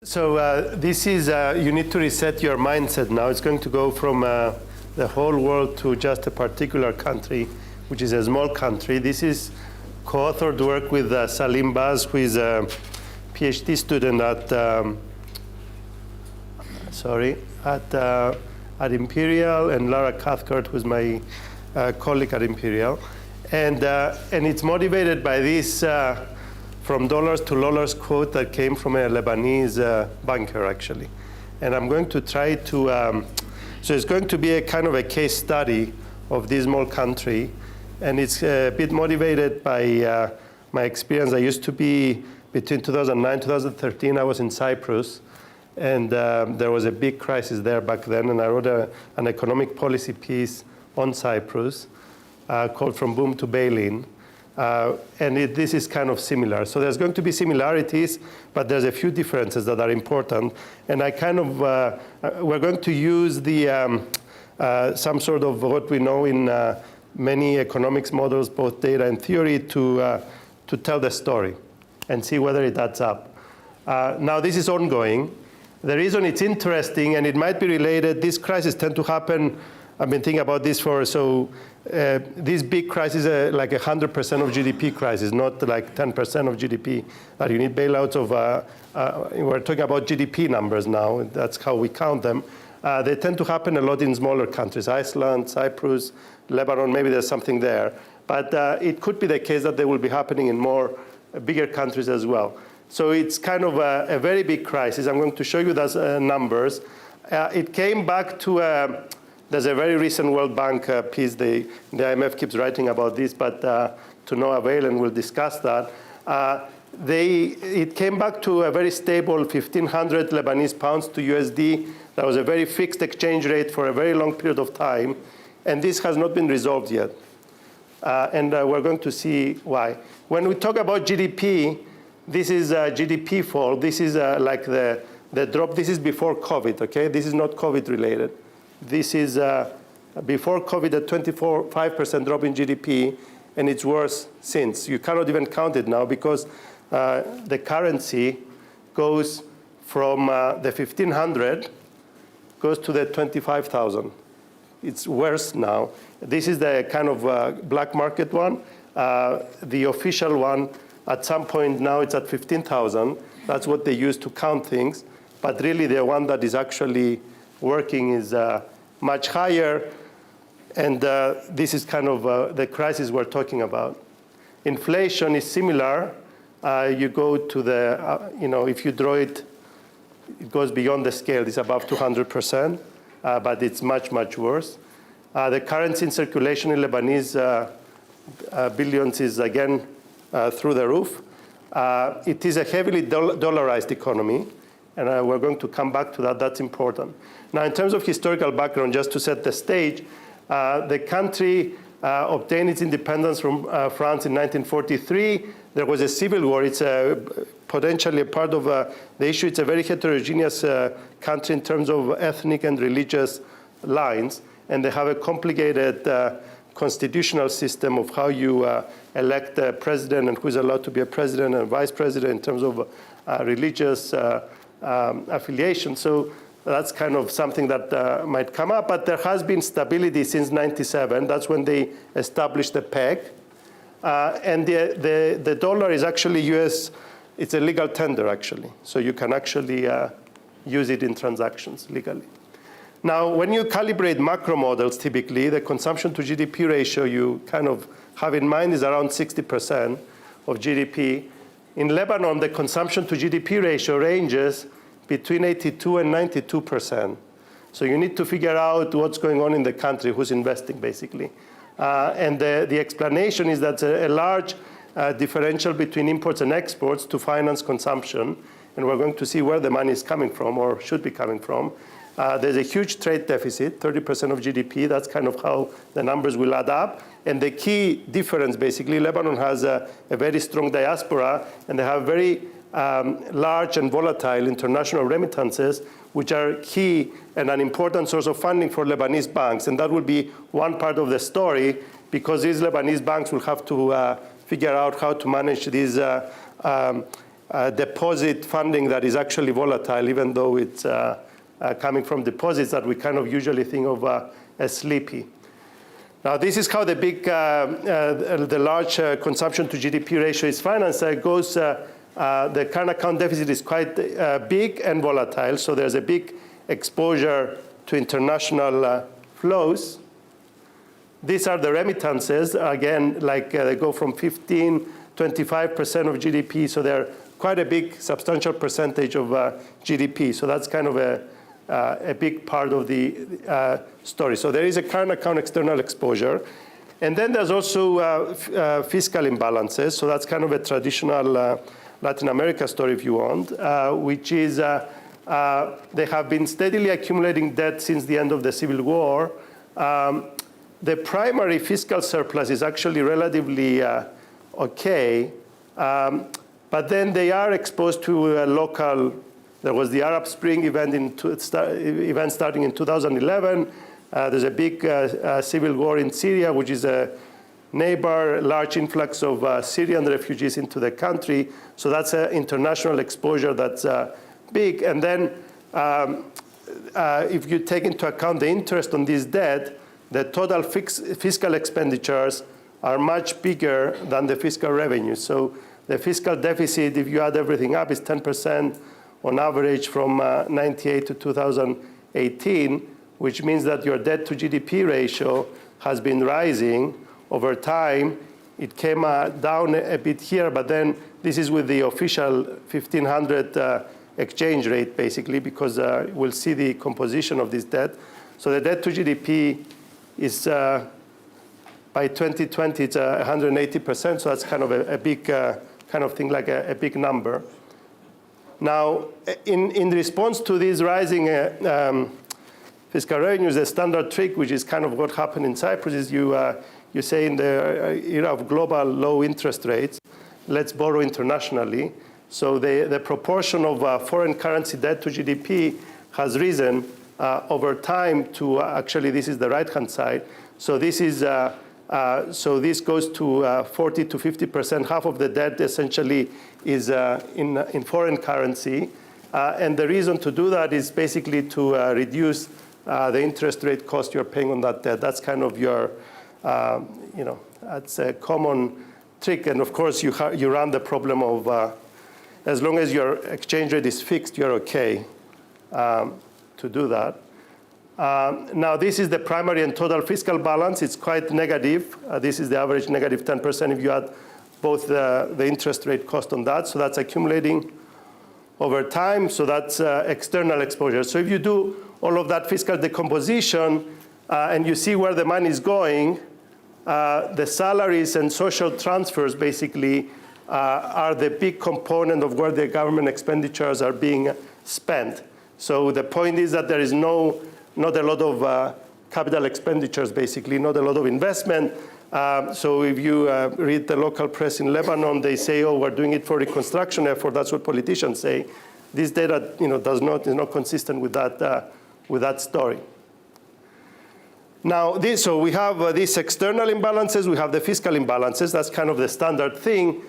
So this is, you need to reset your mindset now. It's going to go from the whole world to just a particular country, which is a small country. This is co-authored work with Salim Baz, who is a PhD student at Imperial, and Lara Cathcart, who's my colleague at Imperial. And it's motivated by this from dollars to Lollars quote that came from a Lebanese banker, actually. And I'm going to try to, so it's going to be a kind of a case study of this small country. And it's a bit motivated by my experience. I used to be, between 2009 2013, I was in Cyprus. And there was a big crisis there back then. And I wrote an economic policy piece on Cyprus called From Boom to Bail-in. And this is kind of similar. So there's going to be similarities, but there's a few differences that are important. And I kind of, we're going to use the, some sort of what we know in many economics models, both data and theory, to tell the story and see whether it adds up. Now, this is ongoing. The reason it's interesting, and it might be related, these crises tend to happen. I've been thinking about this for, so these big crises are like 100% of GDP crisis, not like 10% of GDP. You need bailouts of, we're talking about GDP numbers now. That's how we count them. They tend to happen a lot in smaller countries, Iceland, Cyprus, Lebanon, maybe there's something there. But it could be the case that they will be happening in more bigger countries as well. So it's kind of a very big crisis. I'm going to show you those numbers. It came back to, there's a very recent World Bank piece. The IMF keeps writing about this, but to no avail, and we'll discuss that. It came back to a very stable 1,500 Lebanese pounds to USD. That was a very fixed exchange rate for a very long period of time. And this has not been resolved yet. And we're going to see why. When we talk about GDP, this is GDP fall. This is like the drop. This is before COVID, okay? This is not COVID related. This is before COVID, a 5% drop in GDP, and it's worse since. You cannot even count it now because the currency goes from the 1,500, goes to the 25,000. It's worse now. This is the kind of black market one. The official one, at some point now, it's at 15,000. That's what they use to count things. But really, the one that is actually working is much higher. And this is kind of the crisis we're talking about. Inflation is similar. You go to the, if you draw it, it goes beyond the scale. It's above 200%, but it's much, much worse. The currency in circulation in Lebanese billions is, again, through the roof. It is a heavily dollarized economy, and we're going to come back to that. That's important. Now, in terms of historical background, just to set the stage, the country obtained its independence from France in 1943. There was a civil war. It's potentially a part of the issue. It's a very heterogeneous country in terms of ethnic and religious lines, and they have a complicated constitutional system of how you elect a president and who is allowed to be a president and vice president in terms of religious affiliation. So that's kind of something that might come up. But there has been stability since '97. That's when they established the peg. And the dollar is actually US. It's a legal tender, actually. So you can actually use it in transactions legally. Now, when you calibrate macro models, typically, the consumption to GDP ratio you kind of have in mind is around 60% of GDP. In Lebanon, the consumption to GDP ratio ranges between 82 and 92%. So you need to figure out what's going on in the country, who's investing, basically. And the explanation is that a large differential between imports and exports to finance consumption. And we're going to see where the money is coming from or should be coming from. There's a huge trade deficit, 30% of GDP. That's kind of how the numbers will add up. And the key difference, basically, Lebanon has a very strong diaspora, and they have very large and volatile international remittances, which are key and an important source of funding for Lebanese banks. And that will be one part of the story, because these Lebanese banks will have to figure out how to manage these deposit funding that is actually volatile, even though it's coming from deposits that we kind of usually think of as sleepy. Now, this is how the large consumption to GDP ratio is financed. The current account deficit is quite big and volatile, so there's a big exposure to international flows. These are the remittances. Again, they go from 15, 25% of GDP, so they're quite a big, substantial percentage of GDP. So that's kind of a big part of the story. So there is a current account external exposure. And then there's also fiscal imbalances. So that's kind of a traditional Latin America story, if you want, which is they have been steadily accumulating debt since the end of the Civil War. The primary fiscal surplus is actually relatively okay, but then they are exposed to local. There was the Arab Spring event starting in 2011. There's a big civil war in Syria, which is a neighbor, large influx of Syrian refugees into the country. So that's an international exposure that's big. And then if you take into account the interest on this debt, the total fiscal expenditures are much bigger than the fiscal revenue. So the fiscal deficit, if you add everything up, is 10% on average from 98 to 2018, which means that your debt to GDP ratio has been rising over time. It came down a bit here, but then this is with the official 1500 exchange rate, basically, because we'll see the composition of this debt. So the debt to GDP is, by 2020, it's 180%, so that's kind of a big kind of thing, like a big number. Now, in response to these rising fiscal revenues, the standard trick, which is kind of what happened in Cyprus, is you say in the era of global low interest rates, let's borrow internationally. So the proportion of foreign currency debt to GDP has risen over time to actually, this is the right-hand side. So this is so this goes to 40 to 50%. Half of the debt essentially is in foreign currency, and the reason to do that is basically to reduce the interest rate cost you're paying on that debt. That's kind of your, that's a common trick. And of course, you run the problem of as long as your exchange rate is fixed, you're okay to do that. Now, this is the primary and total fiscal balance. It's quite negative. This is the average negative 10% if you add both the interest rate cost on that. So that's accumulating over time. So that's external exposure. So if you do all of that fiscal decomposition and you see where the money is going, the salaries and social transfers basically are the big component of where the government expenditures are being spent. So the point is that there is not a lot of capital expenditures, basically, not a lot of investment. So if you read the local press in Lebanon, they say, oh, we're doing it for reconstruction effort. That's what politicians say. This data is not consistent with that story. Now, so we have these external imbalances. We have the fiscal imbalances. That's kind of the standard thing,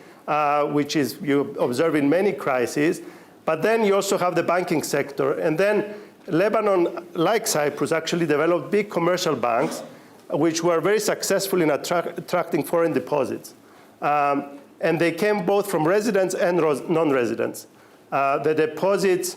which is you observe in many crises. But then you also have the banking sector. And then Lebanon, like Cyprus, actually developed big commercial banks, which were very successful in attracting foreign deposits. And they came both from residents and non-residents. The deposits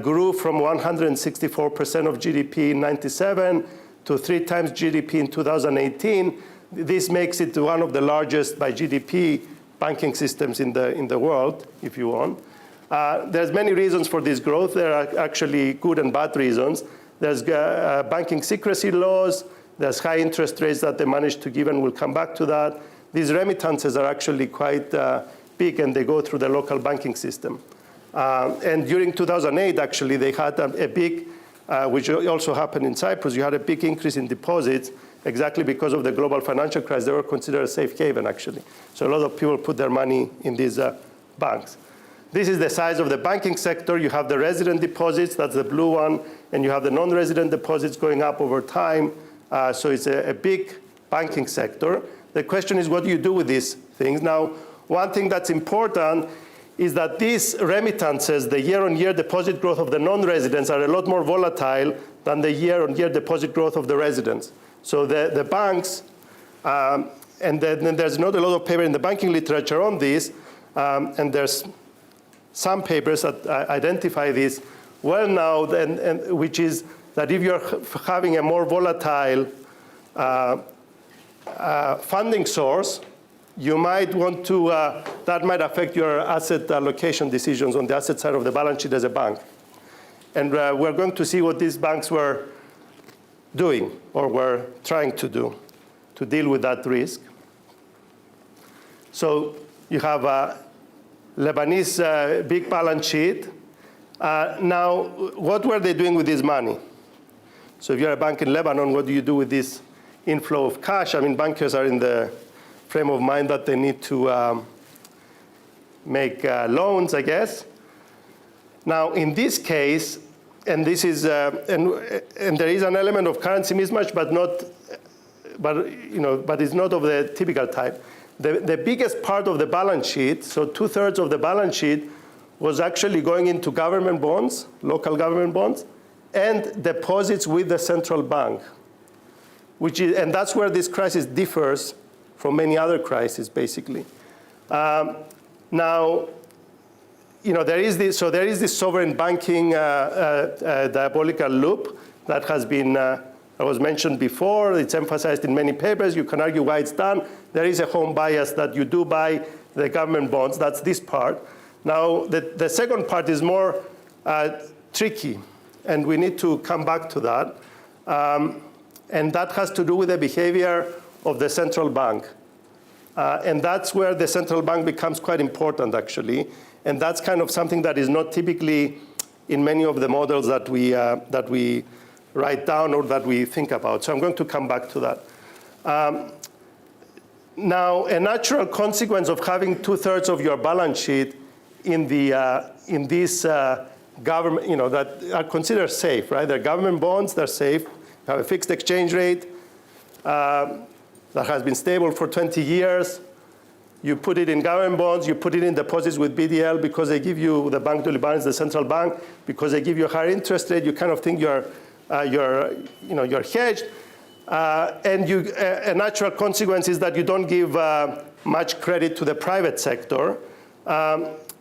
grew from 164% of GDP in 97 to 3 times GDP in 2018. This makes it one of the largest by GDP banking systems in the world, if you want. There's many reasons for this growth. There are actually good and bad reasons. There's banking secrecy laws. There's high interest rates that they managed to give, and we'll come back to that. These remittances are actually quite big, and they go through the local banking system. And during 2008, actually, they had a big, which also happened in Cyprus, you had a big increase in deposits exactly because of the global financial crisis. They were considered a safe haven, actually. So a lot of people put their money in these banks. This is the size of the banking sector. You have the resident deposits, that's the blue one, and you have the non-resident deposits going up over time. So it's a big banking sector. The question is, what do you do with these things? Now, one thing that's important is that these remittances, the year-on-year deposit growth of the non-residents, are a lot more volatile than the year-on-year deposit growth of the residents. So the banks, and then there's not a lot of paper in the banking literature on this, and there's some papers that identify this well now, which is that if you're having a more volatile funding source, you might want to, that might affect your asset allocation decisions on the asset side of the balance sheet as a bank. And we're going to see what these banks were doing or were trying to do to deal with that risk. So you have a Lebanese big balance sheet. Now, what were they doing with this money? So if you're a bank in Lebanon, what do you do with this inflow of cash? I mean, bankers are in the frame of mind that they need to make loans, I guess. Now, in this case, and this is, and there is an element of currency mismatch, but it's not of the typical type. The biggest part of the balance sheet, so 2/3 of the balance sheet, was actually going into government bonds, local government bonds, and deposits with the central bank, and that's where this crisis differs from many other crises, basically. Now, there is this sovereign banking diabolical loop that has been, was mentioned before. It's emphasized in many papers. You can argue why it's done. There is a home bias that you do buy the government bonds. That's this part. Now, the second part is more tricky, and we need to come back to that. And that has to do with the behavior of the central bank. And that's where the central bank becomes quite important, actually. And that's kind of something that is not typically in many of the models that we write down or that we think about. So I'm going to come back to that. Now, a natural consequence of having 2/3 of your balance sheet in these government, that are considered safe, right? They're government bonds, they're safe, have a fixed exchange rate that has been stable for 20 years. You put it in government bonds, you put it in deposits with BDL because they give you, the Banque de Liban is the central bank, because they give you a higher interest rate, you kind of think you're hedged. And a natural consequence is that you don't give much credit to the private sector.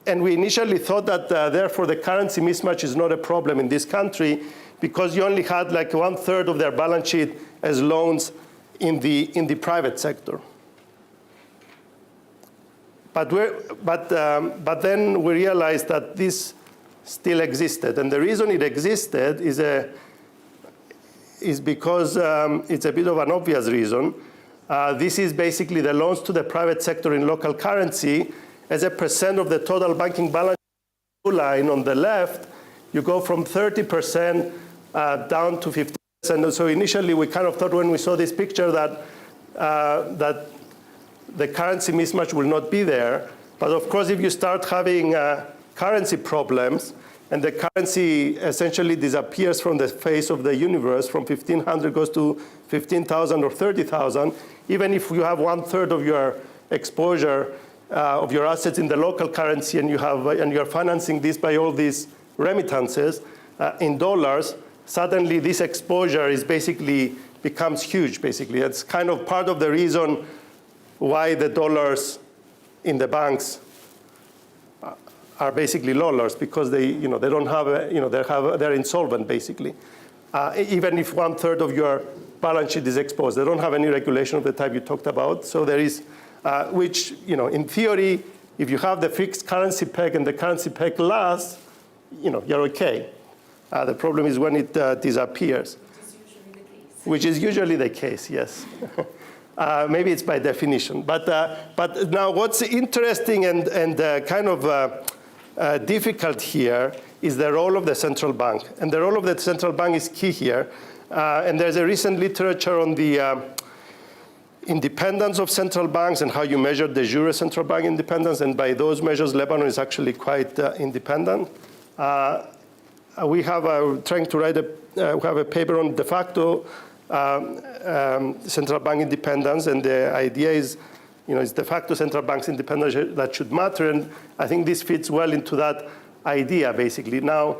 And we initially thought that, therefore, the currency mismatch is not a problem in this country because you only had like 1/3 of their balance sheet as loans in the private sector. But then we realized that this still existed. And the reason it existed is because it's a bit of an obvious reason. This is basically the loans to the private sector in local currency as a percent of the total banking balance line on the left. You go from 30% down to 50%. And so initially, we kind of thought when we saw this picture that the currency mismatch will not be there. But of course, if you start having currency problems, and the currency essentially disappears from the face of the universe, from 1,500 goes to 15,000 or 30,000, even if you have 1/3 of your exposure of your assets in the local currency, and you're financing this by all these remittances in dollars, suddenly this exposure becomes huge, basically. It's kind of part of the reason why the dollars in the banks are basically Lollars, because they don't have, they're insolvent, basically. Even if 1/3 of your balance sheet is exposed, they don't have any regulation of the type you talked about. So there is, which, in theory, if you have the fixed currency peg and the currency peg lasts, you're okay. The problem is when it disappears. Which is usually the case, yes. Maybe it's by definition. But now what's interesting and kind of difficult here is the role of the central bank. And the role of the central bank is key here. And there's a recent literature on the independence of central banks and how you measure de jure central bank independence. And by those measures, Lebanon is actually quite independent. We have trying to write we have a paper on de facto central bank independence, and the idea is it's de facto central bank's independence that should matter, and I think this fits well into that idea, basically. Now,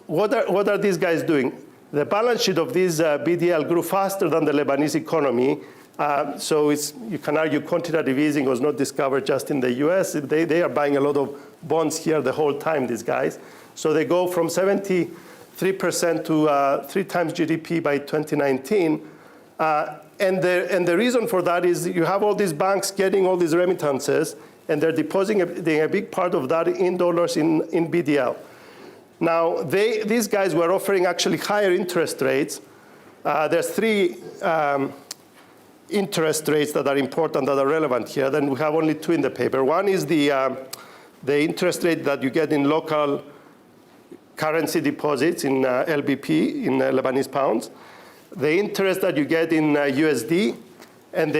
what are these guys doing? The balance sheet of this BDL grew faster than the Lebanese economy, so you can argue quantitative easing was not discovered just in the US. They are buying a lot of bonds here the whole time, these guys. So they go from 73% to 3 times GDP by 2019. And the reason for that is you have all these banks getting all these remittances, and they're depositing a big part of that in dollars in BDL. Now, these guys were offering actually higher interest rates. There's 3 interest rates that are important, that are relevant here. Then we have only 2 in the paper. One is the interest rate that you get in local currency deposits in LBP, in Lebanese pounds. The interest that you get in USD and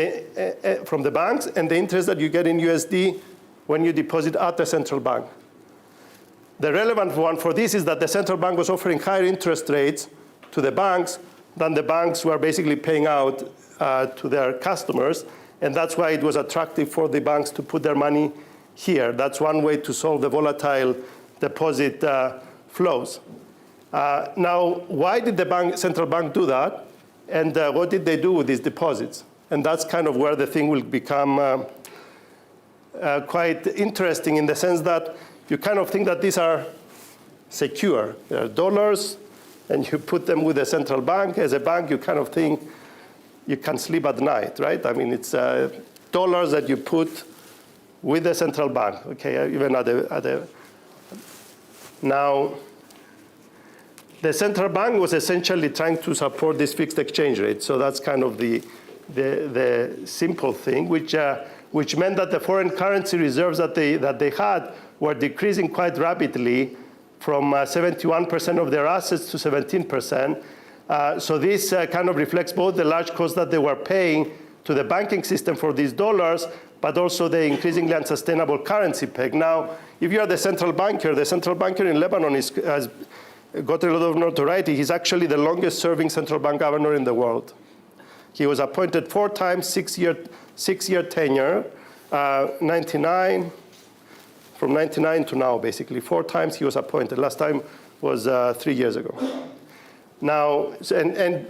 from the banks, and the interest that you get in USD when you deposit at the central bank. The relevant one for this is that the central bank was offering higher interest rates to the banks than the banks were basically paying out to their customers, and that's why it was attractive for the banks to put their money here. That's one way to solve the volatile deposit flows. Now, why did the central bank do that? And what did they do with these deposits? And that's kind of where the thing will become quite interesting, in the sense that you kind of think that these are secure. They're dollars, and you put them with the central bank. As a bank, you kind of think you can sleep at night, right? I mean, it's dollars that you put with the central bank, okay, even at the now, the central bank was essentially trying to support this fixed exchange rate. So that's kind of the simple thing, which meant that the foreign currency reserves that they had were decreasing quite rapidly, from 71% of their assets to 17%. So this kind of reflects both the large cost that they were paying to the banking system for these dollars, but also the increasingly unsustainable currency peg. Now, if you are the central banker in Lebanon has got a lot of notoriety. He's actually the longest serving central bank governor in the world. He was appointed 4 times, 6-year tenure, 99, from 99 to now, basically. 4 times he was appointed. Last time was 3 years ago. Now, and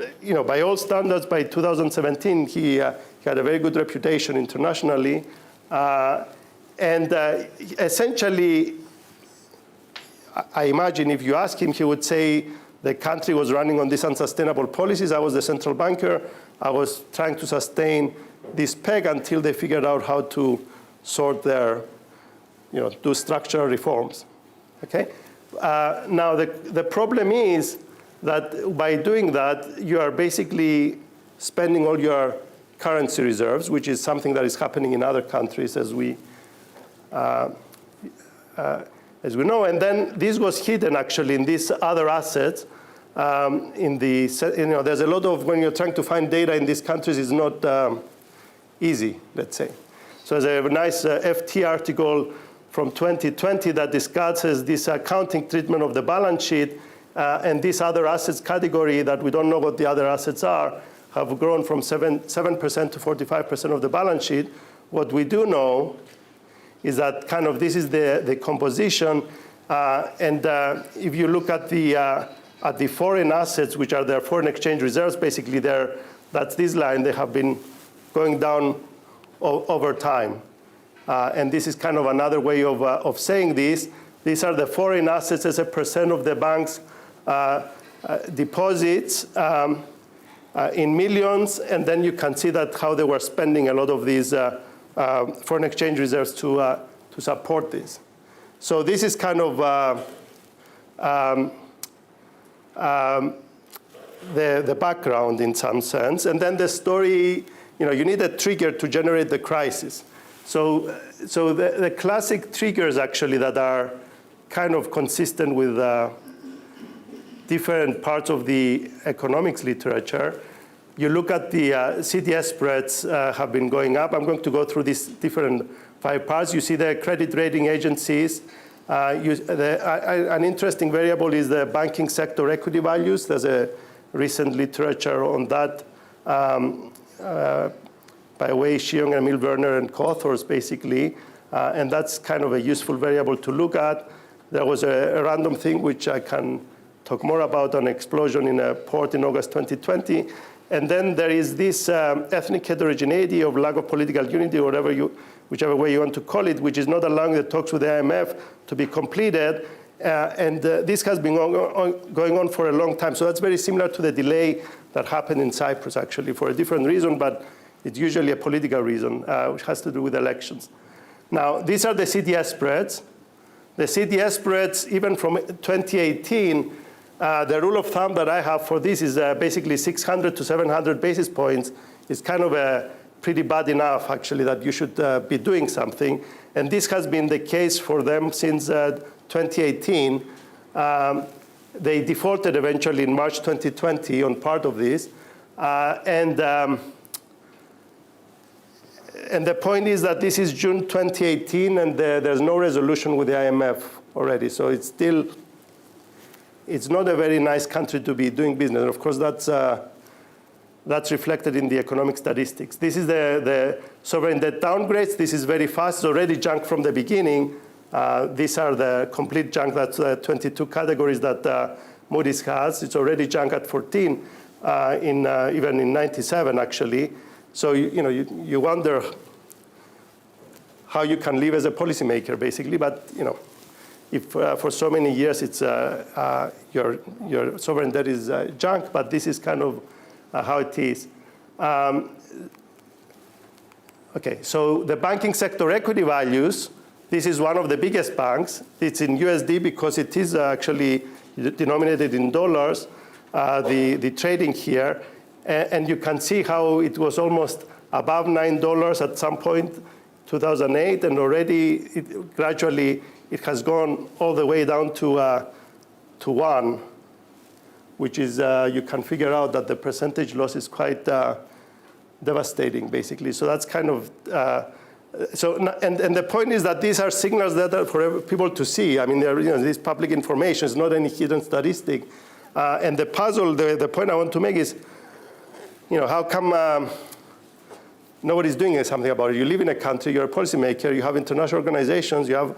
by all standards, by 2017, he had a very good reputation internationally. Essentially, I imagine if you ask him, he would say the country was running on these unsustainable policies. I was the central banker. I was trying to sustain this peg until they figured out how to sort their, do structural reforms. Okay. Now the problem is that by doing that, you are basically spending all your currency reserves, which is something that is happening in other countries, as we know. And then this was hidden actually in these other assets. There's a lot of, when you're trying to find data in these countries, is not easy, let's say. So there's a nice FT article from 2020 that discusses this accounting treatment of the balance sheet, and this other assets category that we don't know what the other assets are have grown from 7% to 45% of the balance sheet. What we do know is that kind of this is the composition, and if you look at the foreign assets, which are their foreign exchange reserves, basically that's this line. They have been going down over time, and this is kind of another way of saying this. These are the foreign assets as a percent of the bank's deposits in millions, and then you can see that how they were spending a lot of these foreign exchange reserves to support this. So this is kind of the background in some sense. And then the story, you need a trigger to generate the crisis. So the classic triggers actually that are kind of consistent with different parts of the economics literature. You look at the CDS spreads have been going up. I'm going to go through these different 5 parts. You see the credit rating agencies. An interesting variable is the banking sector equity values. There's a recent literature on that by Wei, Xiong, Emil Werner, and co-authors, basically. And that's kind of a useful variable to look at. There was a random thing which I can talk more about, an explosion in a port in August 2020. And then there is this ethnic heterogeneity of lack of political unity, or whichever way you want to call it, which is not allowing the talks with the IMF to be completed. This has been going on for a long time. So that's very similar to the delay that happened in Cyprus, actually, for a different reason, but it's usually a political reason, which has to do with elections. Now, these are the CDS spreads. The CDS spreads, even from 2018, the rule of thumb that I have for this is basically 600 to 700 basis points. It's kind of pretty bad enough, actually, that you should be doing something. And this has been the case for them since 2018. They defaulted eventually in March 2020 on part of this. And the point is that this is June 2018, and there's no resolution with the IMF already. So it's not a very nice country to be doing business. And of course, that's reflected in the economic statistics. This is the sovereign debt downgrades. This is very fast. It's already junk from the beginning. These are the complete junk. That's 22 categories that Moody's has. It's already junk at 14, even in 97, actually. So you wonder how you can live as a policymaker, basically. But if for so many years it's your sovereign debt is junk, but this is kind of how it is. Okay, so the banking sector equity values. This is one of the biggest banks. It's in USD because it is actually denominated in dollars. The trading here. And you can see how it was almost above $9 at some point, 2008, and already gradually it has gone all the way down to 1, which is, you can figure out that the percentage loss is quite devastating, basically. So that's kind of, and the point is that these are signals that are for people to see. I mean, this public information is not any hidden statistic. And the puzzle, the point I want to make is, how come nobody's doing something about it? You live in a country, you're a policymaker, you have international organizations, you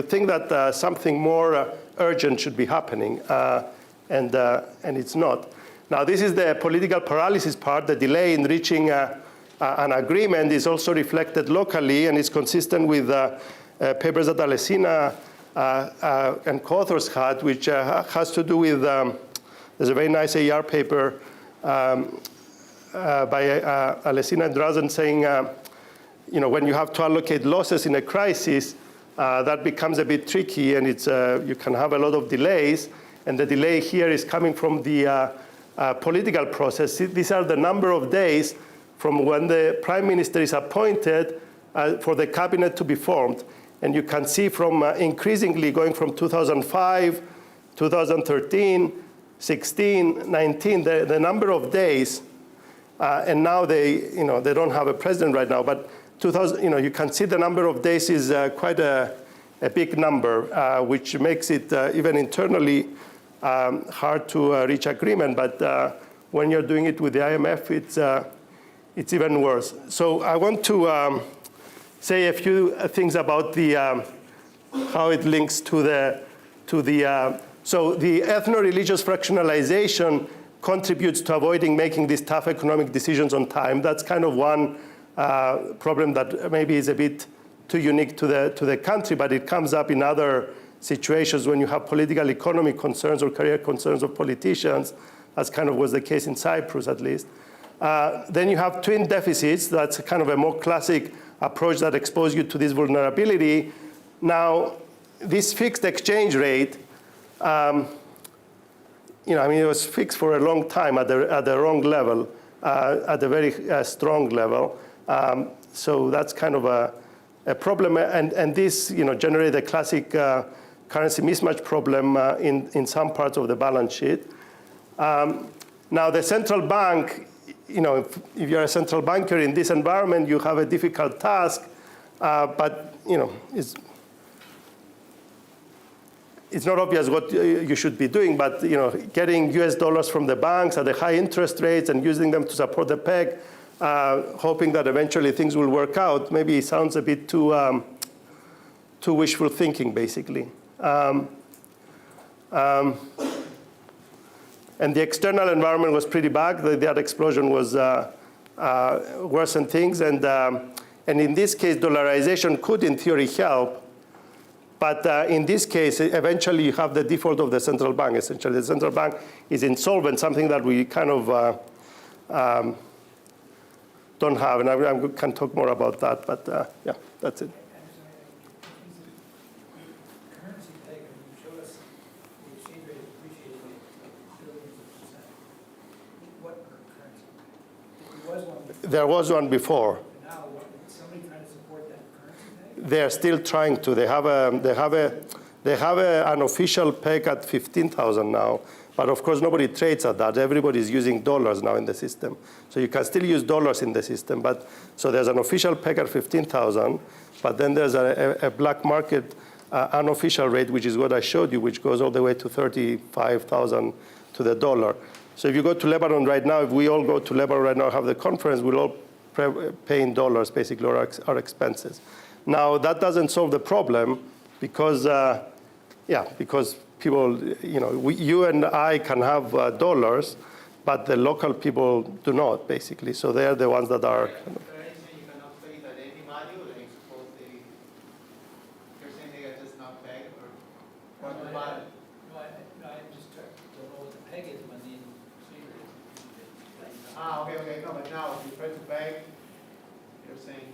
think that something more urgent should be happening, and it's not. Now, this is the political paralysis part. The delay in reaching an agreement is also reflected locally, and it's consistent with papers that Alessina and co-authors had, which has to do with, there's a very nice AR paper by Alessina and Drazen saying, when you have to allocate losses in a crisis, that becomes a bit tricky, and you can have a lot of delays. And the delay here is coming from the political process. These are the number of days from when the prime minister is appointed for the cabinet to be formed. And you can see from increasingly going from 2005, 2013, 16, 19, the number of days, and now they don't have a president right now, but 2000, you can see the number of days is quite a big number, which makes it even internally hard to reach agreement. But when you're doing it with the IMF, it's even worse. So I want to say a few things about how it links to the so the ethno-religious fractionalization contributes to avoiding making these tough economic decisions on time. That's kind of one problem that maybe is a bit too unique to the country, but it comes up in other situations when you have political economy concerns or career concerns of politicians, as kind of was the case in Cyprus, at least. Then you have twin deficits. That's kind of a more classic approach that exposes you to this vulnerability. Now, this fixed exchange rate, it was fixed for a long time at the wrong level, at a very strong level. So that's kind of a problem. And this, generated a classic currency mismatch problem in some parts of the balance sheet. Now, the central bank, if you're a central banker in this environment, you have a difficult task, but it's not obvious what you should be doing, but getting US dollars from the banks at the high interest rates and using them to support the peg, hoping that eventually things will work out, maybe it sounds a bit too wishful thinking, basically. And the external environment was pretty bad. That explosion was worsened things. And in this case, dollarization could, in theory, help. But in this case, eventually you have the default of the central bank. Essentially, the central bank is insolvent, something that we kind of don't have. And I can talk more about that. But yeah, that's it. Currency peg, you showed us the exchange rate appreciated billions of %. What currency peg? There was one before. There was one before. Now, is somebody trying to support that currency peg? They are still trying to. They have an official peg at 15,000 now, but of course nobody trades at that. Everybody is using dollars now in the system, so you can still use dollars in the system. But so there's an official peg at 15,000, but then there's a black market unofficial rate, which is what I showed you, which goes all the way to 35,000 to the dollar. So if you go to Lebanon right now, if we all go to Lebanon right now, have the conference, we'll all pay in dollars, basically, our expenses. Now, that doesn't solve the problem because, because people, you and I can have dollars, but the local people do not, basically. So they're the ones that are. You cannot pay it at any value, like suppose you're saying they are just not pegged, or what the value? No, I just don't know what the peg is when the exchange rate is. Okay. No, but now if you try to peg, you're saying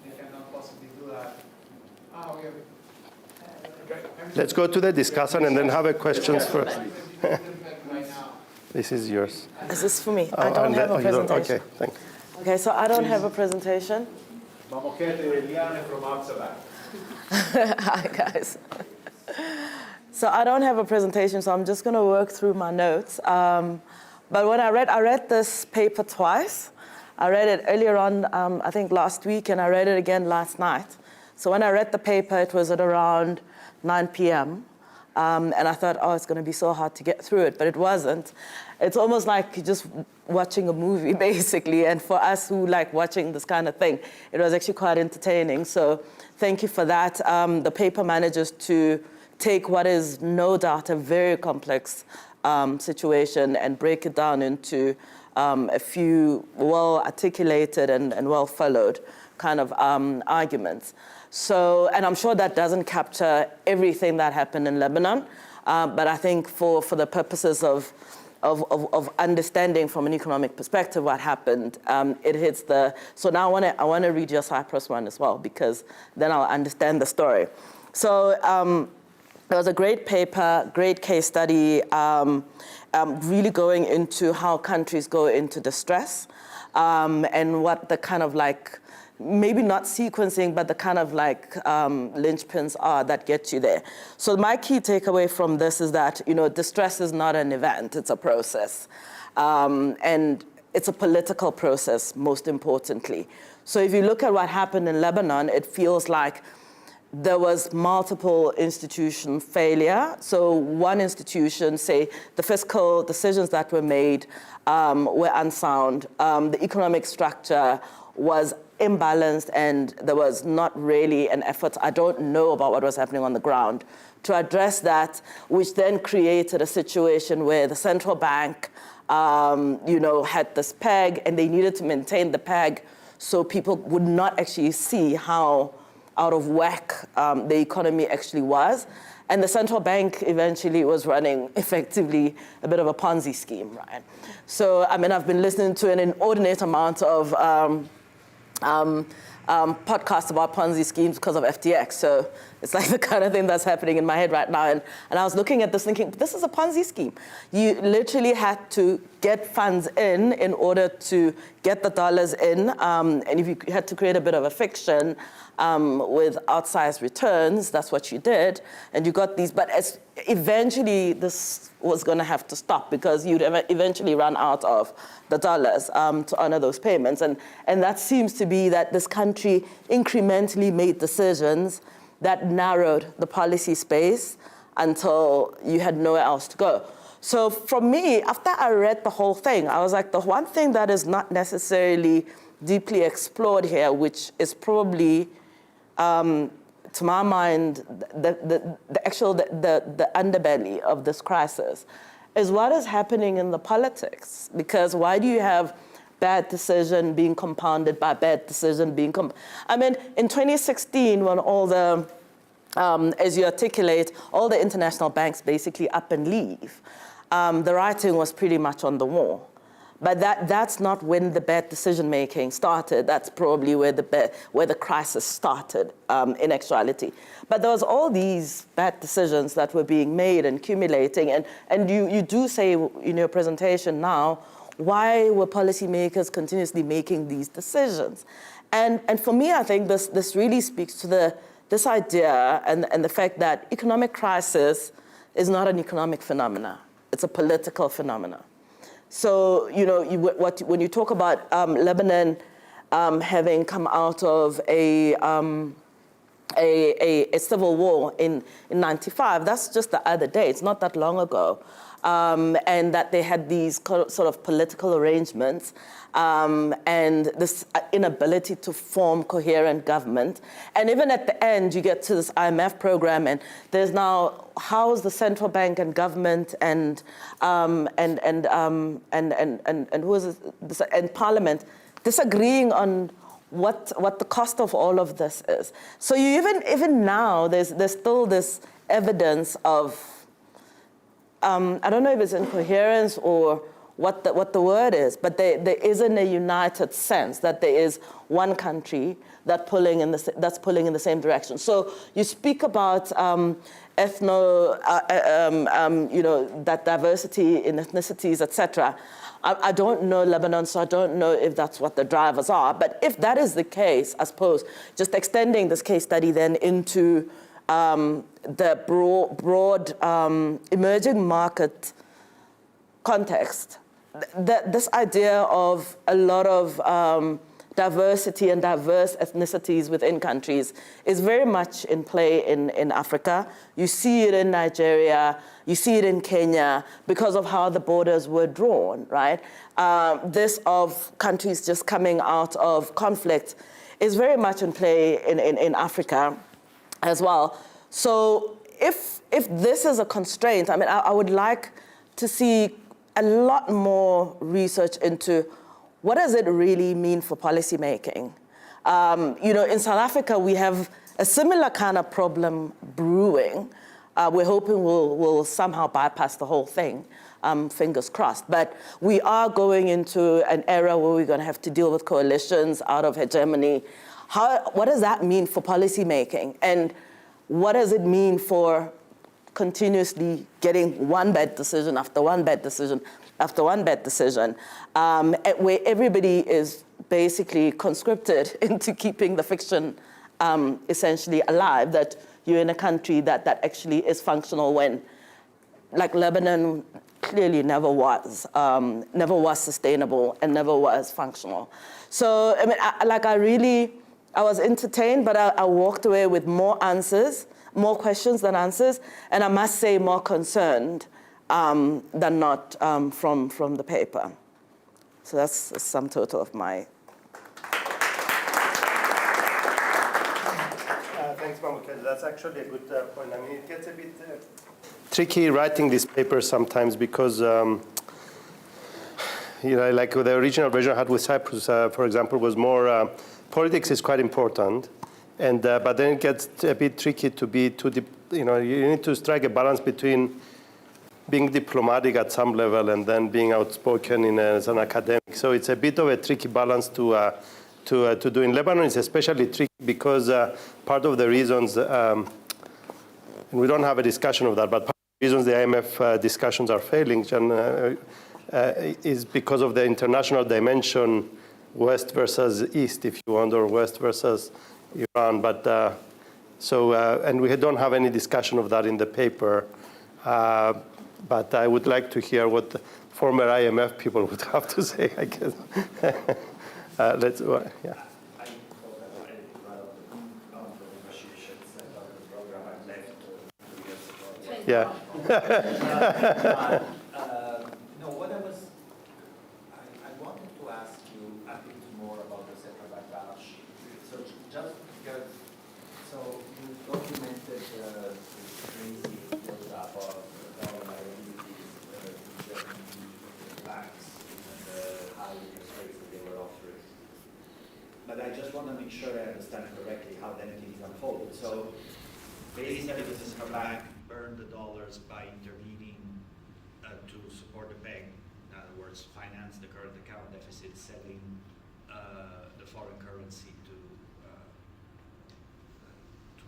they cannot possibly do that. Okay. Let's go to the discussant and then have a questions first. This is yours. Is this for me? I don't have a presentation. Okay, thanks. Okay, so I don't have a presentation. Mamokete, Lijane from ABSA. Hi, guys. So I don't have a presentation, so I'm just going to work through my notes. But when I read this paper twice. I read it earlier on, I think last week, and I read it again last night. So when I read the paper, it was at around 9 p.m. And I thought, oh, it's going to be so hard to get through it, but it wasn't. It's almost like just watching a movie, basically. And for us who like watching this kind of thing, it was actually quite entertaining. So thank you for that. The paper manages to take what is no doubt a very complex situation and break it down into a few well-articulated and well-followed kind of arguments. So, and I'm sure that doesn't capture everything that happened in Lebanon, but I think for the purposes of understanding from an economic perspective what happened, it hits the. So now I want to read your Cyprus one as well, because then I'll understand the story. So it was a great paper, great case study, really going into how countries go into distress, and what the kind of like, maybe not sequencing, but the kind of like linchpins are that get you there. So my key takeaway from this is that, distress is not an event, it's a process. And it's a political process, most importantly. So if you look at what happened in Lebanon, it feels like there was multiple institution failure. So one institution, say, the fiscal decisions that were made were unsound. The economic structure was imbalanced, and there was not really an effort, I don't know about what was happening on the ground, to address that, which then created a situation where the central bank had this peg, and they needed to maintain the peg so people would not actually see how out of whack the economy actually was. And the central bank eventually was running effectively a bit of a Ponzi scheme, right? So, I've been listening to an inordinate amount of podcasts about Ponzi schemes because of FTX. So it's like the kind of thing that's happening in my head right now. And I was looking at this thinking, this is a Ponzi scheme. You literally had to get funds in order to get the dollars in. And if you had to create a bit of a fiction with outsized returns, that's what you did. And you got these, but eventually this was going to have to stop because you'd eventually run out of the dollars to honor those payments. And that seems to be that this country incrementally made decisions that narrowed the policy space until you had nowhere else to go. So for me, after I read the whole thing, I was like, the one thing that is not necessarily deeply explored here, which is probably, to my mind, the underbelly of this crisis, is what is happening in the politics. Because why do you have bad decision being compounded by bad decision being I mean, in 2016, when all the, as you articulate, all the international banks basically up and leave, the writing was pretty much on the wall. But that's not when the bad decision-making started. That's probably where the crisis started, in actuality. But there was all these bad decisions that were being made and accumulating. And you do say in your presentation now, why were policymakers continuously making these decisions? And for me, I think this really speaks to this idea and the fact that economic crisis is not an economic phenomena. It's a political phenomena. So, you know, when you talk about Lebanon having come out of a civil war in 95, that's just the other day. It's not that long ago. And that they had these sort of political arrangements and this inability to form coherent government. And even at the end, you get to this IMF program, and there's now how is the central bank and government and who is this, and Parliament disagreeing on what the cost of all of this is. So you even now there's still this evidence of I don't know if it's incoherence or what the word is, but there isn't a united sense that there is one country that's pulling in the same direction. So you speak about that diversity in ethnicities, etc. I don't know Lebanon, so I don't know if that's what the drivers are. But if that is the case, I suppose just extending this case study then into the broad emerging market context, this idea of a lot of diversity and diverse ethnicities within countries is very much in play in Africa. You see it in Nigeria, you see it in Kenya because of how the borders were drawn, right? This of countries just coming out of conflict is very much in play in Africa as well. So if this is a constraint, I mean, I would like to see a lot more research into what does it really mean for policymaking. In South Africa, we have a similar kind of problem brewing. We're hoping we'll somehow bypass the whole thing, fingers crossed. But we are going into an era where we're going to have to deal with coalitions out of hegemony. What does that mean for policymaking? And what does it mean for continuously getting one bad decision after one bad decision after one bad decision, where everybody is basically conscripted into keeping the fiction essentially alive, that you're in a country that actually is functional when, like Lebanon, clearly never was sustainable and never was functional. So, I mean, I was entertained, but I walked away with more answers, more questions than answers, and I must say more concerned than not from the paper. So that's the sum total of my... Thanks, Mamokete. That's actually a good point. I mean, it gets a bit tricky writing these papers sometimes because, like the original version I had with Cyprus, for example, was more... politics is quite important, and but then it gets a bit tricky to be too deep. You need to strike a balance between being diplomatic at some level and then being outspoken as an academic. So it's a bit of a tricky balance to do. In Lebanon, it's especially tricky because part of the reasons, and we don't have a discussion of that, but part of the reasons the IMF discussions are failing is because of the international dimension, West versus East, if you want, or West versus Iran. But and we don't have any discussion of that in the paper. But I would like to hear what the former IMF people would have to say, I guess. Yeah. Yeah. more about the central bank balance sheet. So just because, so you documented the crazy build-up of dollar liabilities to the banks and the high interest rates that they were offering. But I just want to make sure I understand correctly how then it is unfolded. So basically the central bank earned the dollars by intervening to support the peg. In other words, finance the current account deficit, selling the foreign currency to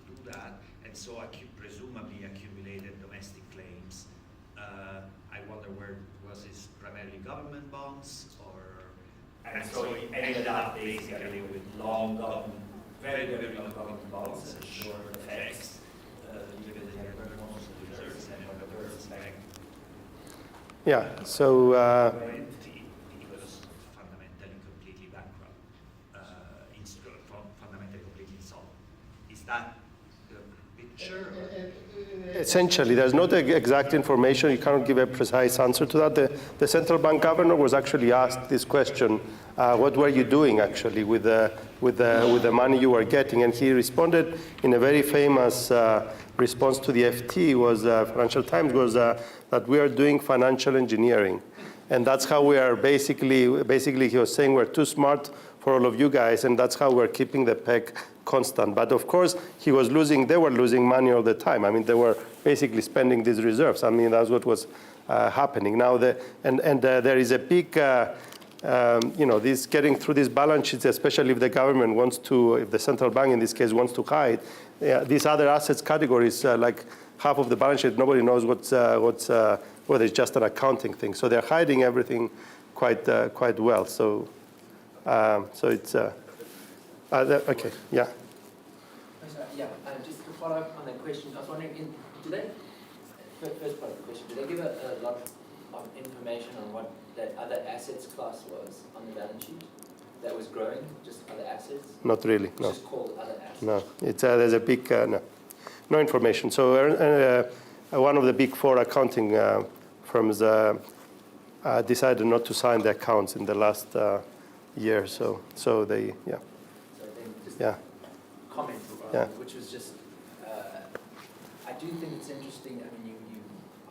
do that, and so presumably accumulated domestic claims. I wonder where was this primarily government bonds, or and so it ended up basically with long government, very long government bonds and short effects. Given that they had most of the reserves and on the first bank. Yeah, so It was fundamentally completely bankrupt, fundamentally completely insolvent. Is that the picture? essentially, there's not exact information. You cannot give a precise answer to that. The central bank governor was actually asked this question, what were you doing actually with the money you were getting? And he responded in a very famous response to the FT, was Financial Times, was that we are doing financial engineering. And that's how we are basically he was saying we're too smart for all of you guys, and that's how we're keeping the peg constant. But of course, they were losing money all the time. I mean, they were basically spending these reserves. I mean, that's what was happening. Now, there is a big, this getting through these balance sheets, especially if the government wants to, if the central bank in this case wants to hide, these other assets categories, like half of the balance sheet, nobody knows whether it's just an accounting thing. So they're hiding everything quite well. So it's okay. Yeah. Yeah. Just to follow up on that question, I was wondering, first part of the question, did they give a lot of information on what that other assets class was on the balance sheet that was growing? Just other assets? Not really. It's No. just called other assets. No. It's there's a big no information. So one of the big four accounting firms decided not to sign the accounts in the last year. So they So then just yeah. comment, Yeah. which was just, I do think it's interesting. I mean, you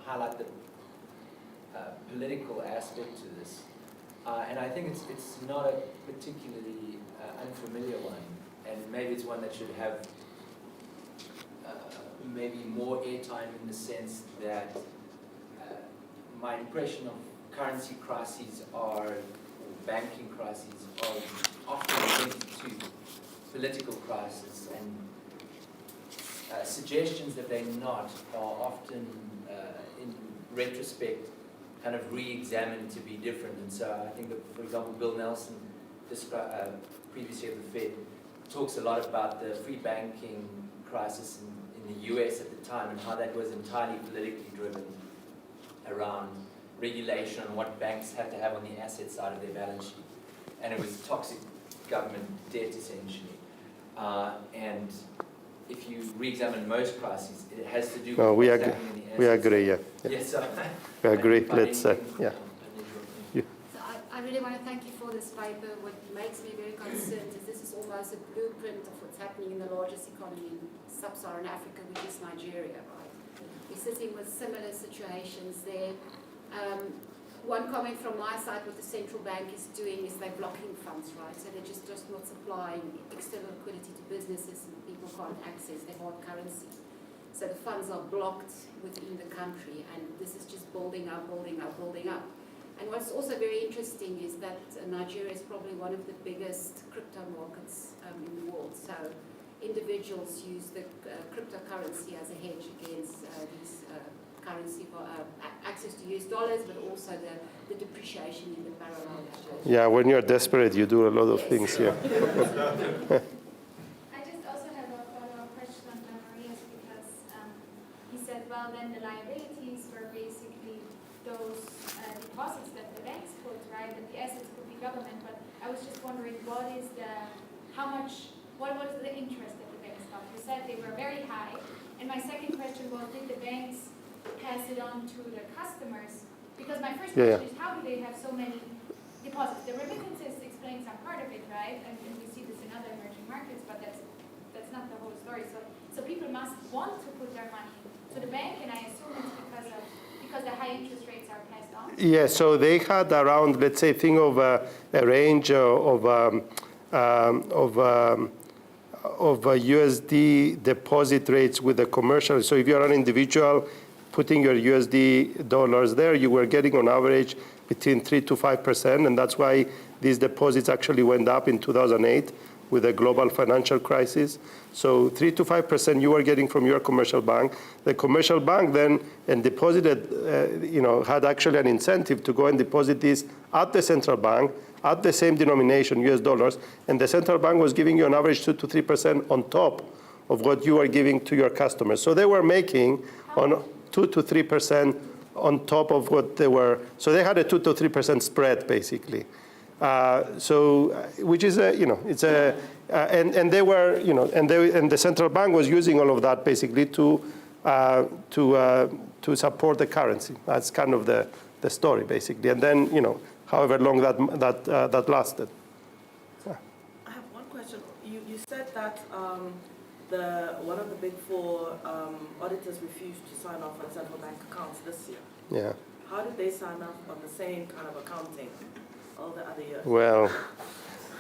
highlight the political aspect to this, and I think it's not a particularly unfamiliar one, and maybe it's one that should have maybe more airtime in the sense that my impression of currency crises or banking crises are often linked to political crisis, and suggestions that they're not are often, in retrospect, kind of re-examined to be different. And so I think that, for example, Bill Nelson, previously of the Fed, talks a lot about the free banking crisis in the US at the time and how that was entirely politically driven around regulation on what banks had to have on the asset side of their balance sheet. And it was toxic government debt, essentially. And if you re-examine most crises, it has to do with we what's agree. happening in the We asset agree. side. Yeah. Yes, so We agree. I didn't Let's find anything, yeah. unusual. So I really want to thank you for this paper. What makes me very concerned is this is almost a blueprint of what's happening in the largest economy in sub-Saharan Africa, which is Nigeria, right? We're sitting with similar situations there. One comment from my side, what the central bank is doing is they're blocking funds, right? So they're just not supplying external liquidity to businesses and people can't access their hard currency. So the funds are blocked within the country, and this is just building up. And what's also very interesting is that Nigeria is probably one of the biggest crypto markets in the world. So individuals use the cryptocurrency as a hedge against these currency, access to US dollars, but also the depreciation in the parallel. Yeah. When you're desperate, you do a lot of things. Yeah. I just also have a follow-up question on Maria's, because he said, well, then the liabilities were basically those deposits that the banks put, right? That the assets could be government. But I was just wondering, what was the interest that the banks got? You said they were very high. And my second question was, did the banks pass it on to the customers? Because my first question is, how do they have so many deposits? The remittances explain some part of it, right? And we see this in other emerging markets, but that's not the whole story. So people must want to put their money to the bank, and I assume it's because the high interest rates are passed on. Yeah, so they had around, let's say, think of a range of USD deposit rates with the commercial. So if you're an individual putting your USD dollars there, you were getting on average between 3 to 5%, and that's why these deposits actually went up in 2008 with the global financial crisis. So 3 to 5% you were getting from your commercial bank. The commercial bank then deposited, had actually an incentive to go and deposit this at the central bank at the same denomination, US dollars, and the central bank was giving you an average 2 to 3% on top of what you are giving to your customers. So they were making on 2 to 3% on top of what they were. So they had a 2 to 3% spread basically. Which is and they were, and the central bank was using all of that basically to support the currency. That's kind of the story basically. And then, however long that lasted. I have one question. You said that one of the big four auditors refused to sign off on central bank accounts this year. Yeah. How did they sign off on the same kind of accounting all the other years? Well,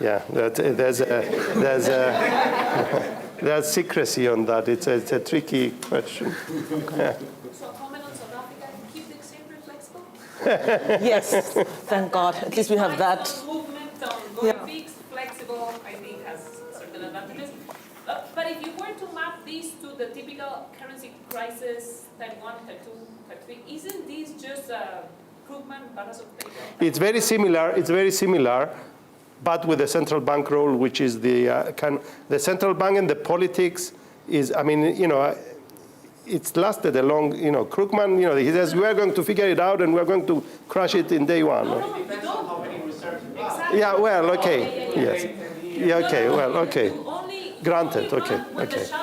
yeah, there's secrecy on that. It's a tricky question. Yeah. So comment on South Africa, keep the exchange rate flexible? Yes, thank God. At least we have that. Some movement on going fixed, flexible, I think has certain advantages. But if you were to map these to the typical currency crisis, type 1, type 2, type 3, isn't this just a Krugman balance of paper? It's very similar, but with the central bank role, which is the central bank and the politics is, it's lasted a long, Krugman, he says, we are going to figure it out and we're going to crush it in day one. No, you Depends on how many reserves you have. Exactly. Yeah, well, okay, yes. Yeah, okay, well, okay. Granted, okay,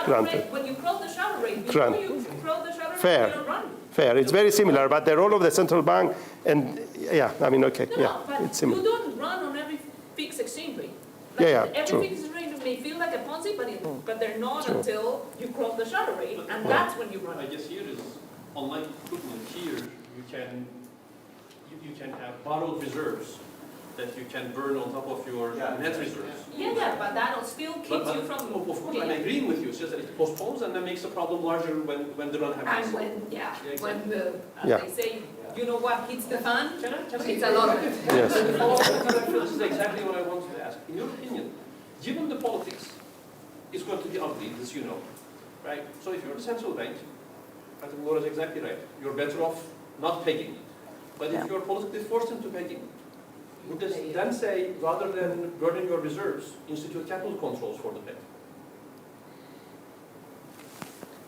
granted. When you cross the shadow rate, before Granted. you cross the shadow rate, Fair. you don't run. Fair, it's very similar, but the role of the central bank, and okay, But it's similar. you don't run on every fixed exchange rate. Every true. Fixed rate may feel like a Ponzi, but they're not until you cross the shadow rate, and that's when you run. I guess here is, unlike equipment here, you can have borrowed reserves that you can burn on top of your net reserves. Yeah, but that'll still keep you from. Of course, I'm agreeing with you. It's just that it postpones and that makes the problem larger when the run happens. And exactly. when they say, you know what hits the fan, it's a lot of it. Yes. This is exactly what I wanted to ask. In your opinion, given the politics is going to be ugly, as you know, right? So if you're the central bank, I think Laura's exactly right. You're better off not pegging. But if you're politically forced into pegging, would this then say, rather than burning your reserves, institute capital controls for the Fed?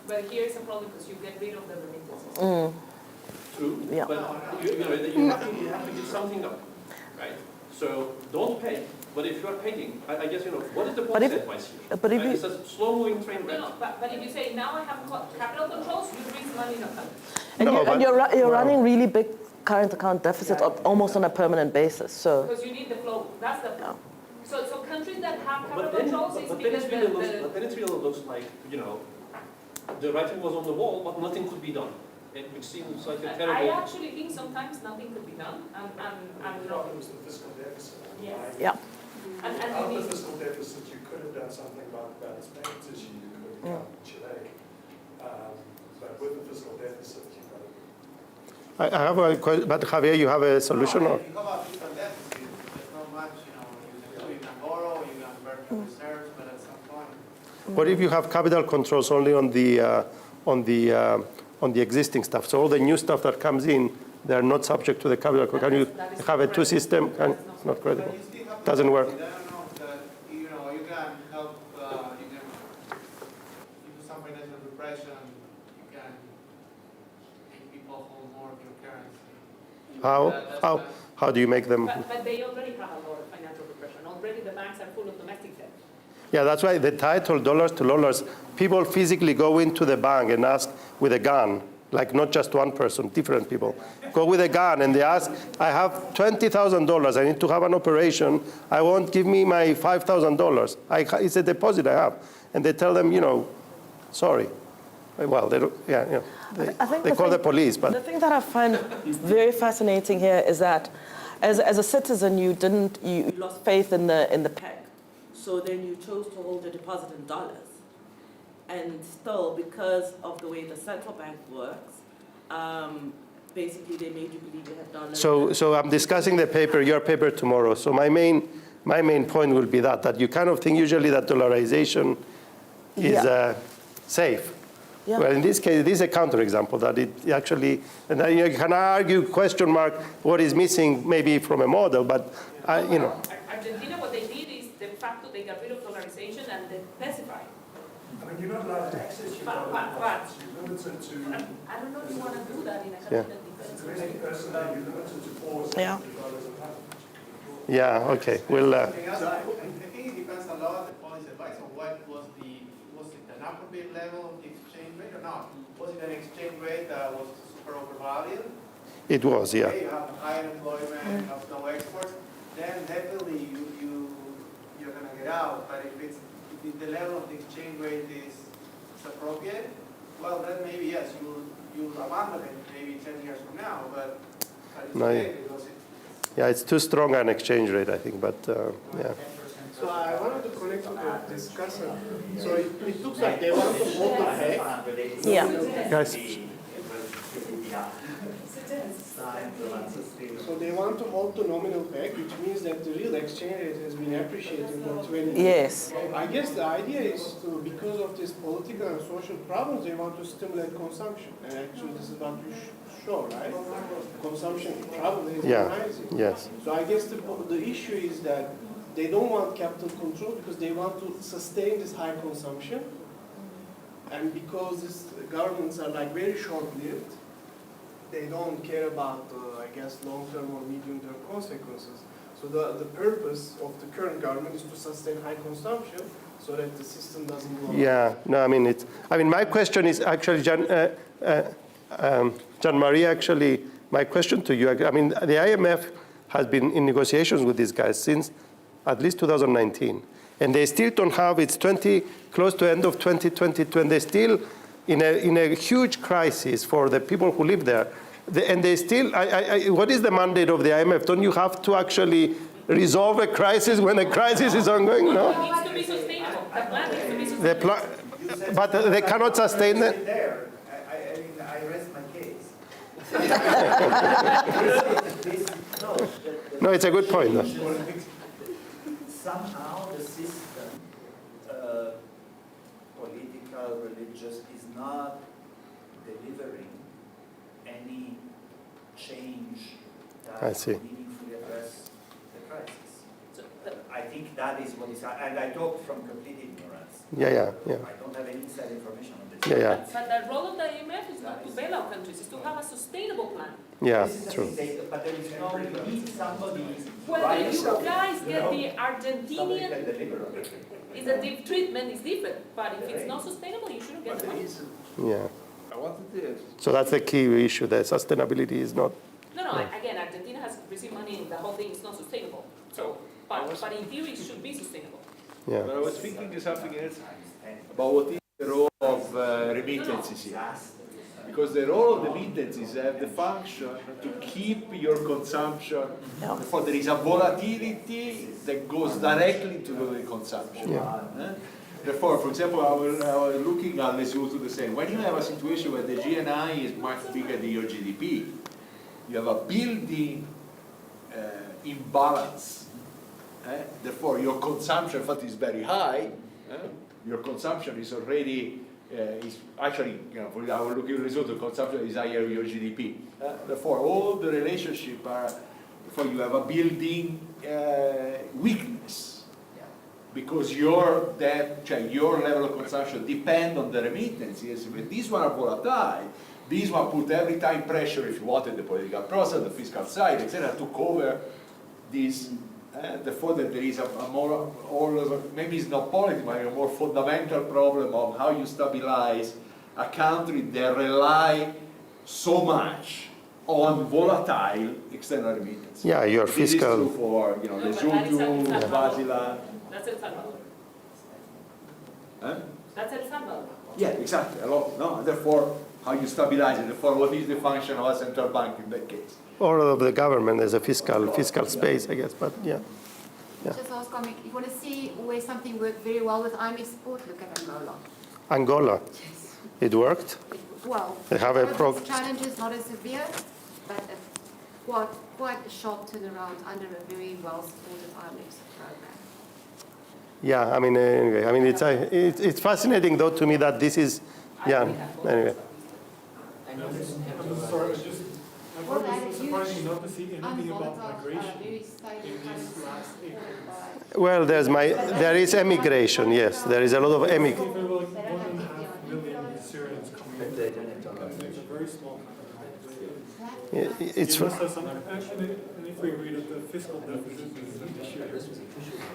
But here's a problem because you get rid of the remittances. True, Yeah. but you have to give something up, right? So don't pay, but if you are pegging, I guess, what is the policy advice here? But if Right? It's a slow-moving train wreck. No, but if you say, now I have capital controls, you bring money in a fund. And you're running really big current account deficits almost on a permanent basis. So Because you need the flow, that's the flow. So countries that have capital But then, controls is but because then it really looks like, the writing was on the wall, but nothing could be done. Which seems like a I terrible... actually think sometimes nothing could be done, and The problem is the fiscal deficit. Yes. yeah. And Without you the need, fiscal deficit, you could have done something about the balance payments issue, you could have cut Chile. But with the fiscal deficit, you've got to... I have a question, but Javier, you have a solution? Or? If you have a fiscal deficit, there's not much, you can borrow, you can burn your reserves, but at some point. What if you have capital controls only on the existing stuff? So all the new stuff that comes in, they're not subject to the capital control. Can you have a two-system? It's not credible. Doesn't work. I don't know that, you can help, you do some financial repression, you can make people hold more of your currency. How do you make them? but they already have a lot of financial repression. Already the banks are full of domestic debt. Yeah, that's why the title dollars to Lollars, people physically go into the bank and ask with a gun, like not just one person, different people, go with a gun and they ask, I have $20,000, I need to have an operation, I won't give me my $5,000. It's a deposit I have. And they tell them, sorry. Well, they don't, I think they call the police. But the thing that I find very fascinating here is that as a citizen, you lost faith in the peg. So then you chose to hold your deposit in dollars. And still, because of the way the central bank works, basically they made you believe you had dollars. So I'm discussing your paper tomorrow. So my main point will be that you kind of think usually that dollarization is safe. Yeah. Well, in this case, this is a counterexample that it actually, and you can argue, question mark, what is missing maybe from a model, but Argentina, what they did is de facto they got rid of dollarization and they specified. I mean, you're not allowed to access your But- dollars. You're limited to, I don't know if you want to do that in a Yeah. capital defense. you're limited to 4 Yeah. dollars a pound. yeah, okay. Well, Something else, I think it depends a lot on the policy advice on what was it an appropriate level of the exchange rate or not? Was it an exchange rate that was super overvalued? it was, yeah. Okay, you have high unemployment, you have no exports, then definitely you're gonna get out. But if the level of the exchange rate is appropriate, well then maybe yes, you'll abandon it maybe 10 years from now, but it's No, okay because Yeah, it's too strong an exchange rate, I think, but yeah. So I wanted to connect to the discussion. So it looks like they want to hold the peg. Yeah. Guys. So they want to hold the nominal peg, which means that the real exchange rate has been appreciating for 20 years. Yes. I guess the idea is to, because of these political and social problems, they want to stimulate consumption. And actually this is what you show, right? Consumption probably is rising. Yes. So I guess the issue is that they don't want capital control because they want to sustain this high consumption. And because these governments are like very short-lived, they don't care about, I guess, long-term or medium-term consequences. So the purpose of the current government is to sustain high consumption so that the system doesn't blow up. Yeah, no, I mean, my question is actually, Jean-Marie, actually, my question to you, I mean, the IMF has been in negotiations with these guys since at least 2019. And they still don't have, it's close to end of 2022, and they're still in a huge crisis for the people who live there. And they still, what is the mandate of the IMF? Don't you have to actually resolve a crisis when a crisis is ongoing? No? It needs to be sustainable. The plan needs to be sustainable. But they cannot sustain that? There, I rest my case. No, it's a good point, though. Somehow the system, political, religious, is not delivering any change that I see. meaningfully address the crisis. So I think that is what is, and I talk from complete ignorance. Yeah. I don't have any inside information on this. Yeah. But the role of the IMF is not to bail out countries, it's to have a sustainable plan. Yeah, This is the true. thing, but there is no, you need somebody. Whether you right? guys get the Somebody can Argentinian, deliver on it. is a deep treatment is different, but if it's not sustainable, you shouldn't get the money. Yeah. I wanted to. So that's the key issue, that sustainability is not. No, again, Argentina has received money and the whole thing is not sustainable. So, but in theory, it should be sustainable. Yeah. But I was thinking of something else about what is the role of remittances here. Because the role of the remittances have the function to keep your consumption, for there is a volatility that goes directly to the consumption. Therefore, for example, I was looking at this to the same. When you have a situation where the GNI is much bigger than your GDP, you have a building imbalance. Therefore, your consumption, in fact, is very high. Your consumption is already, is actually, for our looking result, the consumption is higher than your GDP. Therefore, all the relationship are, therefore you have a building weakness. Because your debt, your level of consumption depend on the remittances. But these one are volatile. These one put every time pressure, if you wanted, the political process, the fiscal side, etc., to cover this. Therefore, that there is a more, or maybe it's not political, but a more fundamental problem of how you stabilize a country that rely so much on volatile external remittances. Yeah, your This fiscal. is true for, you know, No, but that is Lesotho, El Salvador. Swaziland. That's El Salvador. Huh? That's El Salvador. Yeah, exactly, a lot, no, therefore, how you stabilize it, therefore, what is the function of a central bank in that case? Or of the government as a fiscal space, I guess, but yeah. Yeah. Just ask Comic, you want to see where something worked very well with IMF support? Look at Angola. Angola, Yes. it worked. Well, They have a its challenges not as severe, but quite a sharp turnaround under a very well-supported IMF program. Yeah, I mean, anyway, I mean, it's fascinating though to me that this is, yeah, anyway. And you didn't have I'm to, sorry, it's just, I Well, found that it is surprising huge, not to see anything about migration very stable in currency these last 8 supported months. by. Well, there is emigration, yes, there is a lot of Even emigration. like 1.5 million Syrians coming but in. they don't have to. It's a very small country. It's, It must have some, actually, and if we read it, the fiscal deficit is an issue.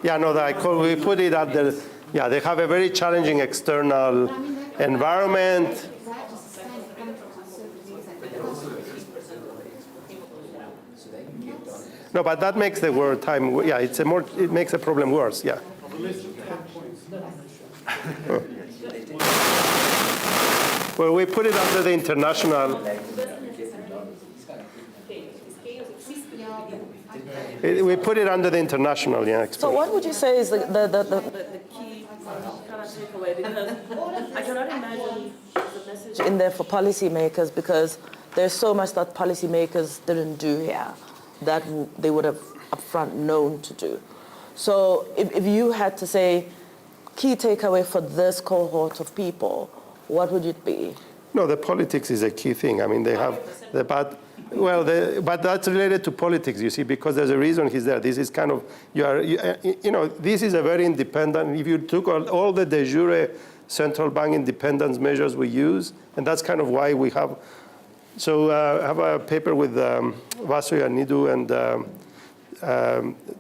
yeah, no, we put it at the, yeah, they have a very challenging external environment. That is sustained coming from conservatives and So they can get on. No, but that makes the war time, yeah, it makes the problem worse, yeah. On the list of 10 points. Well, we put it under the international, we put it under the international, yeah. So what would you say is the key kind of takeaway? Because I cannot imagine the message in there for policymakers, because there's so much that policymakers didn't do here that they would have upfront known to do. So if you had to say key takeaway for this cohort of people, what would it be? No, the politics is a key thing. I mean, they have the bad. Well, but that's related to politics, you see, because there's a reason he's there. This is kind of, you know, this is a very independent, if you took all the de jure central bank independence measures we use, and that's kind of why we have, so I have a paper with Vaso Ioannidou and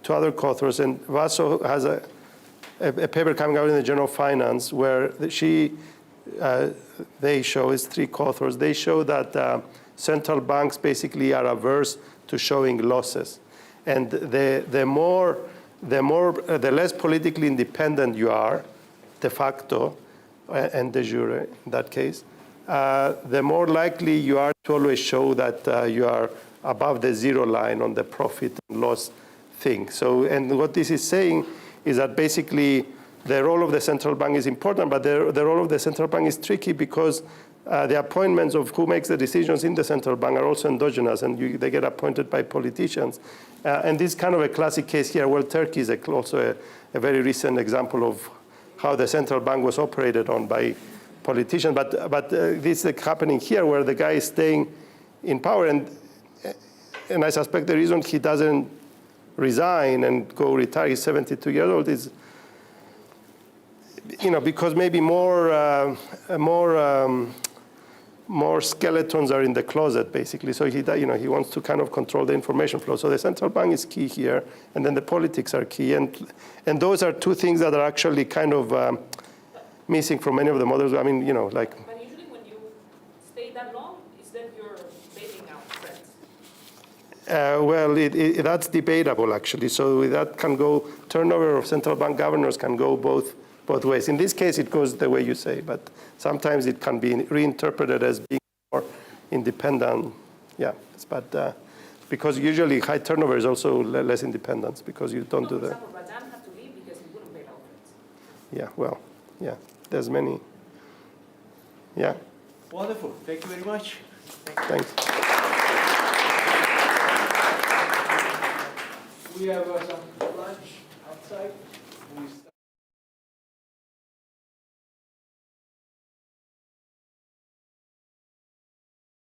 two other co-authors, and Vaso has a paper coming out in the Journal of Finance where they show, it's three co-authors, they show that central banks basically are averse to showing losses. And the less politically independent you are, de facto, and de jure in that case, the more likely you are to always show that you are above the zero line on the profit and loss thing. So, and what this is saying is that basically the role of the central bank is important, but the role of the central bank is tricky because the appointments of who makes the decisions in the central bank are also endogenous, and they get appointed by politicians. And this is kind of a classic case here. Well, Turkey is also a very recent example of how the central bank was operated on by politicians. But this is happening here, where the guy is staying in power, and I suspect the reason he doesn't resign and go retire, he's 72 years old, is, you know, because maybe more skeletons are in the closet, basically. So he wants to kind of control the information flow. So the central bank is key here, and then the politics are key, and those are two things that are actually kind of missing from many of the models. I mean, you know, like. But usually when you stay that long, is that you're bailing out friends? Well, that's debatable, actually. So that can go, turnover of central bank governors can go both ways. In this case, it goes the way you say, but sometimes it can be reinterpreted as being more independent. Yeah, but because usually high turnover is also less independence because you don't do that. For example, Lijane had to leave because he wouldn't bail out friends. Yeah, well, yeah, there's many. Yeah. Wonderful, thank you very much. Thanks. We have some lunch outside.